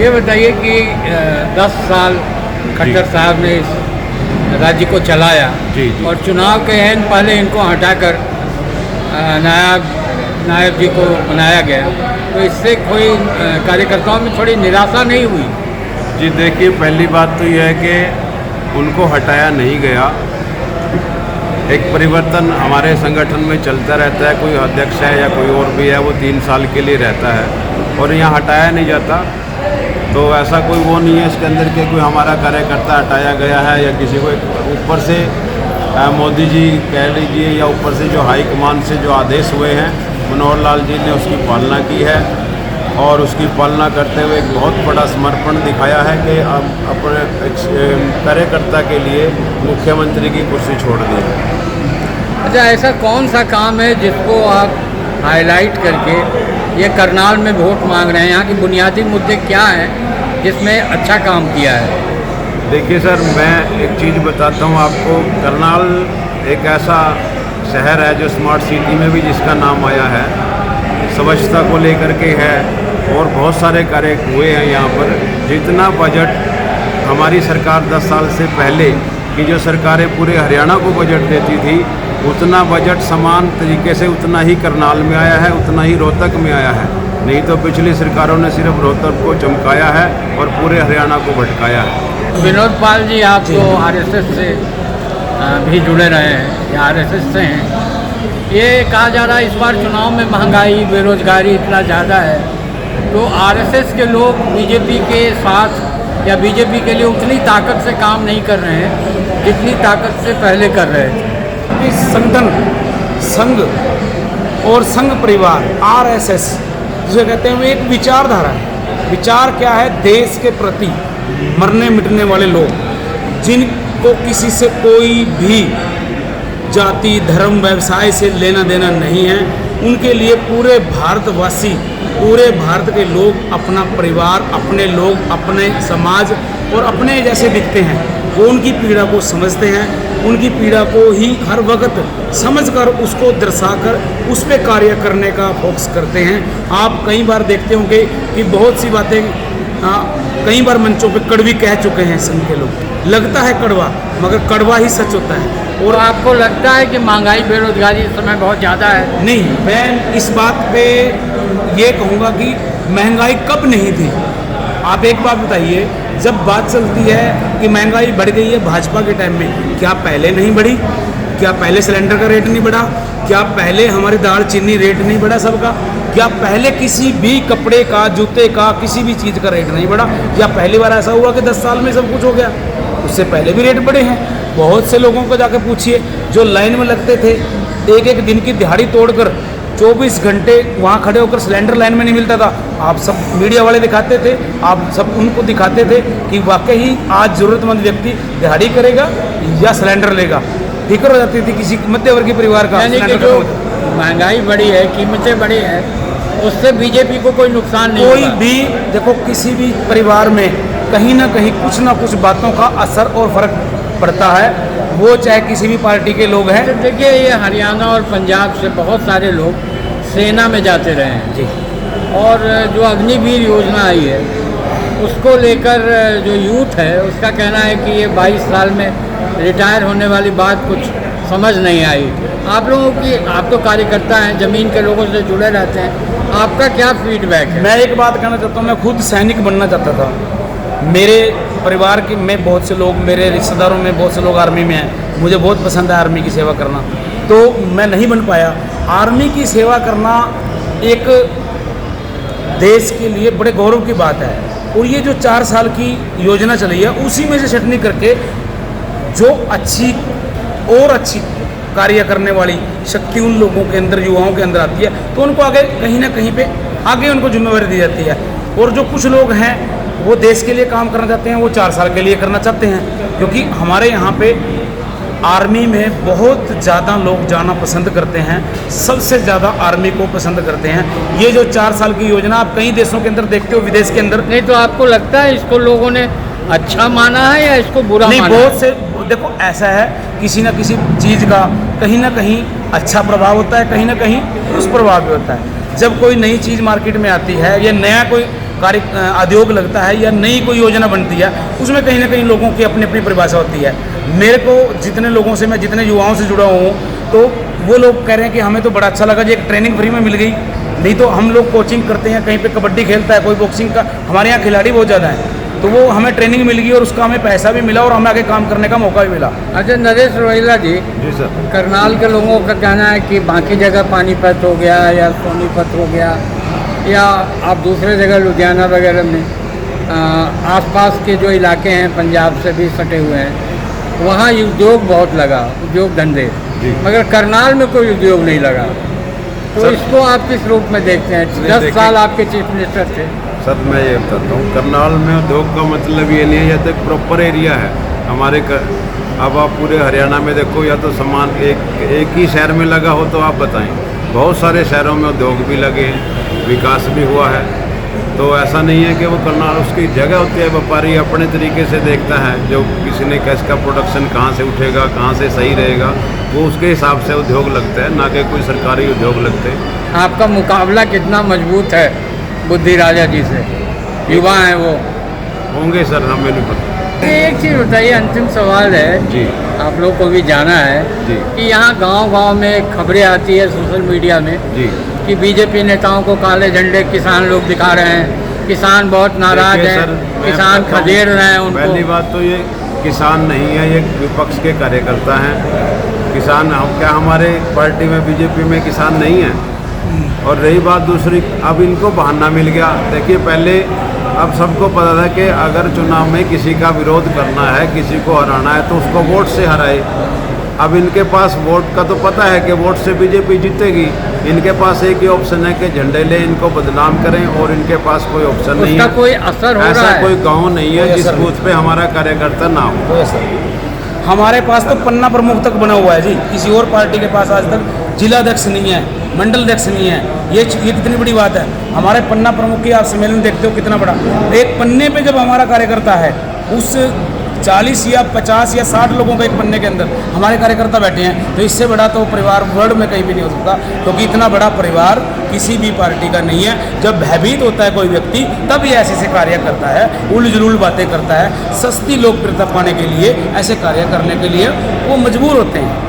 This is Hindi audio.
ये बताइए कि 10 साल खट्टर साहब ने इस राज्य को चलाया जी, जी। और चुनाव के हैं पहले इनको हटाकर नायब जी को बनाया गया, तो इससे कोई कार्यकर्ताओं में थोड़ी निराशा नहीं हुई? जी देखिए, पहली बात तो यह है कि उनको हटाया नहीं गया। एक परिवर्तन हमारे संगठन में चलता रहता है, कोई अध्यक्ष है या कोई और भी है वो 3 साल के लिए रहता है और यहाँ हटाया नहीं जाता। तो ऐसा कोई वो नहीं है इसके अंदर कि कोई हमारा कार्यकर्ता हटाया गया है या किसी को ऊपर से मोदी जी कह लीजिए या ऊपर से जो हाईकमान से जो आदेश हुए हैं मनोहर लाल जी ने उसकी पालना की है और उसकी पालना करते हुए एक बहुत बड़ा समर्पण दिखाया है कि अब अपने कार्यकर्ता के लिए मुख्यमंत्री की कुर्सी छोड़ दी है। अच्छा, ऐसा कौन सा काम है जिसको आप हाईलाइट करके ये करनाल में वोट मांग रहे हैं? यहाँ की बुनियादी मुद्दे क्या हैं जिसमें अच्छा काम किया है? देखिए सर, मैं एक चीज़ बताता हूँ आपको। करनाल एक ऐसा शहर है जो स्मार्ट सिटी में भी जिसका नाम आया है, स्वच्छता को लेकर के है और बहुत सारे कार्य हुए हैं यहाँ पर। जितना बजट हमारी सरकार 10 साल से पहले की जो सरकारें पूरे हरियाणा को बजट देती थी, उतना बजट समान तरीके से उतना ही करनाल में आया है, उतना ही रोहतक में आया है। नहीं तो पिछली सरकारों ने सिर्फ रोहतक को चमकाया है और पूरे हरियाणा को भटकाया है। विनोद पाल जी, आप तो आरएसएस से भी जुड़े रहे हैं या आरएसएस से हैं, ये कहा जा रहा है इस बार चुनाव में महंगाई बेरोजगारी इतना ज़्यादा है, तो आरएसएस के लोग बीजेपी के साथ या बीजेपी के लिए उतनी ताकत से काम नहीं कर रहे हैं जितनी ताकत से पहले कर रहे थे। इस संगठन, संघ और संघ परिवार आरएसएस जिसे कहते हैं, वो एक विचारधारा है। विचार क्या है? देश के प्रति मरने मिटने वाले लोग जिनको किसी से कोई भी जाति धर्म व्यवसाय से लेना देना नहीं है, उनके लिए पूरे भारतवासी, पूरे भारत के लोग अपना परिवार, अपने लोग, अपने समाज और अपने जैसे दिखते हैं। वो उनकी पीड़ा को समझते हैं, उनकी पीड़ा को ही हर वक्त समझकर उसको दर्शाकर उस पर कार्य करने का फोकस करते हैं। आप कई बार देखते होंगे कि बहुत सी बातें कई बार मंचों पे कड़वी कह चुके हैं संघ के लोग। लगता है कड़वा, मगर कड़वा ही सच होता है। और आपको लगता है कि महंगाई बेरोजगारी इस समय बहुत ज़्यादा है? नहीं, मैं इस बात पे ये कहूँगा कि महंगाई कब नहीं थी। आप एक बात बताइए, जब बात चलती है कि महंगाई बढ़ गई है भाजपा के टाइम में, क्या पहले नहीं बढ़ी? क्या पहले सिलेंडर का रेट नहीं बढ़ा? क्या पहले हमारी दाल चीनी रेट नहीं बढ़ा सबका? क्या पहले किसी भी कपड़े का, जूते का, किसी भी चीज़ का रेट नहीं बढ़ा? या पहली बार ऐसा हुआ कि 10 साल में सब कुछ हो गया? उससे पहले भी रेट बढ़े हैं। बहुत से लोगों को जाके पूछिए जो लाइन में लगते थे, एक एक दिन की दिहाड़ी तोड़कर 24 घंटे वहाँ खड़े होकर सिलेंडर लाइन में नहीं मिलता था। आप सब मीडिया वाले दिखाते थे, आप सब उनको दिखाते थे कि वाकई आज ज़रूरतमंद व्यक्ति दिहाड़ी करेगा या सिलेंडर लेगा। फिक्र हो जाती थी किसी मध्यवर्गीय परिवार का। यानी कि जो महंगाई बढ़ी है, कीमतें बढ़ी है, उससे बीजेपी को कोई नुकसान नहीं कोई होगा? भी देखो, किसी भी परिवार में कहीं ना कहीं कुछ ना कुछ बातों का असर और फर्क पड़ता है, वो चाहे किसी भी पार्टी के लोग हैं। देखिए, ये हरियाणा और पंजाब से बहुत सारे लोग सेना में जाते रहे हैं जी, और जो अग्निवीर योजना आई है उसको लेकर जो यूथ है उसका कहना है कि ये 22 साल में रिटायर होने वाली बात कुछ समझ नहीं आई। आप लोगों की, आप तो कार्यकर्ता हैं, ज़मीन के लोगों से जुड़े रहते हैं, आपका क्या फीडबैक है? मैं एक बात कहना चाहता हूँ, मैं खुद सैनिक बनना चाहता था। मेरे परिवार के में बहुत से लोग, मेरे रिश्तेदारों में बहुत से लोग आर्मी में हैं। मुझे बहुत पसंद है आर्मी की सेवा करना, तो मैं नहीं बन पाया। आर्मी की सेवा करना एक देश के लिए बड़े गौरव की बात है। और ये जो 4 साल की योजना चली है, उसी में से छटनी करके जो अच्छी और अच्छी कार्य करने वाली शक्ति उन लोगों के अंदर, युवाओं के अंदर आती है, तो उनको आगे कहीं ना कहीं पे आगे उनको जिम्मेवारी दी जाती है। और जो कुछ लोग हैं वो देश के लिए काम करना चाहते हैं, वो 4 साल के लिए करना चाहते हैं, क्योंकि हमारे यहाँ पे आर्मी में बहुत ज़्यादा लोग जाना पसंद करते हैं। सबसे ज़्यादा आर्मी को पसंद करते हैं। ये जो 4 साल की योजना आप कई देशों के अंदर देखते हो, विदेश के अंदर। नहीं तो आपको लगता है इसको लोगों ने अच्छा माना है या इसको बुरा नहीं, माना? बहुत से देखो, ऐसा है किसी न किसी चीज़ का कहीं ना कहीं अच्छा प्रभाव होता है, कहीं ना कहीं दुष्प्रभाव भी होता है। जब कोई नई चीज़ मार्केट में आती है या नया कोई उद्योग लगता है या नई कोई योजना बनती है, उसमें कहीं ना कहीं लोगों की अपनी अपनी परिभाषा होती है। मेरे को जितने लोगों से, मैं जितने युवाओं से जुड़ा हूँ, तो वो लोग कह रहे हैं कि हमें तो बड़ा अच्छा लगा जी, एक ट्रेनिंग फ्री में मिल गई। नहीं तो हम लोग कोचिंग करते हैं, कहीं पे कबड्डी खेलता है कोई, बॉक्सिंग का, हमारे यहाँ खिलाड़ी बहुत ज़्यादा है, तो वो हमें ट्रेनिंग मिल गई और उसका हमें पैसा भी मिला और हमें आगे काम करने का मौका भी मिला। अच्छा नरेश रोहिला जी, जी सर। करनाल के लोगों का कहना है कि बाकी जगह पानीपत हो गया या सोनीपत हो गया या आप दूसरे जगह लुधियाना वगैरह में आसपास के जो इलाके हैं पंजाब से भी सटे हुए हैं, वहाँ उद्योग बहुत लगा, उद्योग धंधे, मगर करनाल में कोई उद्योग नहीं लगा। तो इसको आप किस रूप में देखते हैं? 10 साल आपके चीफ मिनिस्टर थे। सर मैं ये बताता हूँ, करनाल में उद्योग का मतलब ये नहीं है, या तो एक प्रॉपर एरिया है हमारे अब आप पूरे हरियाणा में देखो, या तो सामान एक ही शहर में लगा हो तो आप बताएं, बहुत सारे शहरों में उद्योग भी लगे हैं, विकास भी हुआ है। तो ऐसा नहीं है कि वो करनाल, उसकी जगह होती है, व्यापारी अपने तरीके से देखता है, जो किसी ने कैश का प्रोडक्शन कहाँ से उठेगा, कहाँ से सही रहेगा, वो उसके हिसाब से उद्योग लगता है, ना कि कोई सरकारी उद्योग लगते हैं। आपका मुकाबला कितना मजबूत है बुद्धि राजा जी से? युवा हैं वो। होंगे सर, हमें नहीं पता। एक चीज़ बताइए, अंतिम सवाल है जी, आप लोग को भी जाना है जी, कि यहाँ गांव-गांव में खबरें आती है सोशल मीडिया में जी, कि बीजेपी नेताओं को काले झंडे किसान लोग दिखा रहे हैं, किसान बहुत नाराज देखिए हैं, सर, मैं किसान बताता हूँ, खदेड़ रहे हैं उनको। पहली बात तो ये किसान नहीं है, ये विपक्ष के कार्यकर्ता हैं। किसान क्या हमारे पार्टी में बीजेपी में किसान नहीं है? और रही बात दूसरी, अब इनको बहाना मिल गया। देखिए पहले, अब सबको पता था कि अगर चुनाव में किसी का विरोध करना है, किसी को हराना है, तो उसको वोट से हराए। अब इनके पास वोट का तो पता है कि वोट से बीजेपी जीतेगी, इनके पास एक ही ऑप्शन है कि झंडे ले इनको बदनाम करें, और इनके पास कोई ऑप्शन नहीं है। कोई असर हो रहा ऐसा है? कोई गांव नहीं है जिस बूथ पे हमारा कार्यकर्ता ना हो। हमारे पास तो पन्ना प्रमुख तक बना हुआ है जी, किसी और पार्टी के पास आज तक जिलाध्यक्ष नहीं है, मंडल अध्यक्ष नहीं है। ये कितनी बड़ी बात है। हमारे पन्ना प्रमुख की आप सम्मेलन देखते हो कितना बड़ा, एक पन्ने पे जब हमारा कार्यकर्ता है, उस 40 या 50 या 60 लोगों के एक पन्ने के अंदर हमारे कार्यकर्ता बैठे हैं, तो इससे बड़ा तो परिवार वर्ल्ड में कहीं भी नहीं हो सकता, क्योंकि इतना बड़ा परिवार किसी भी पार्टी का नहीं है। जब भयभीत होता है कोई व्यक्ति, तब ये ऐसे कार्य करता है, उलझुल बातें करता है, सस्ती लोकप्रियता पाने के लिए ऐसे कार्य करने के लिए वो मजबूर होते हैं।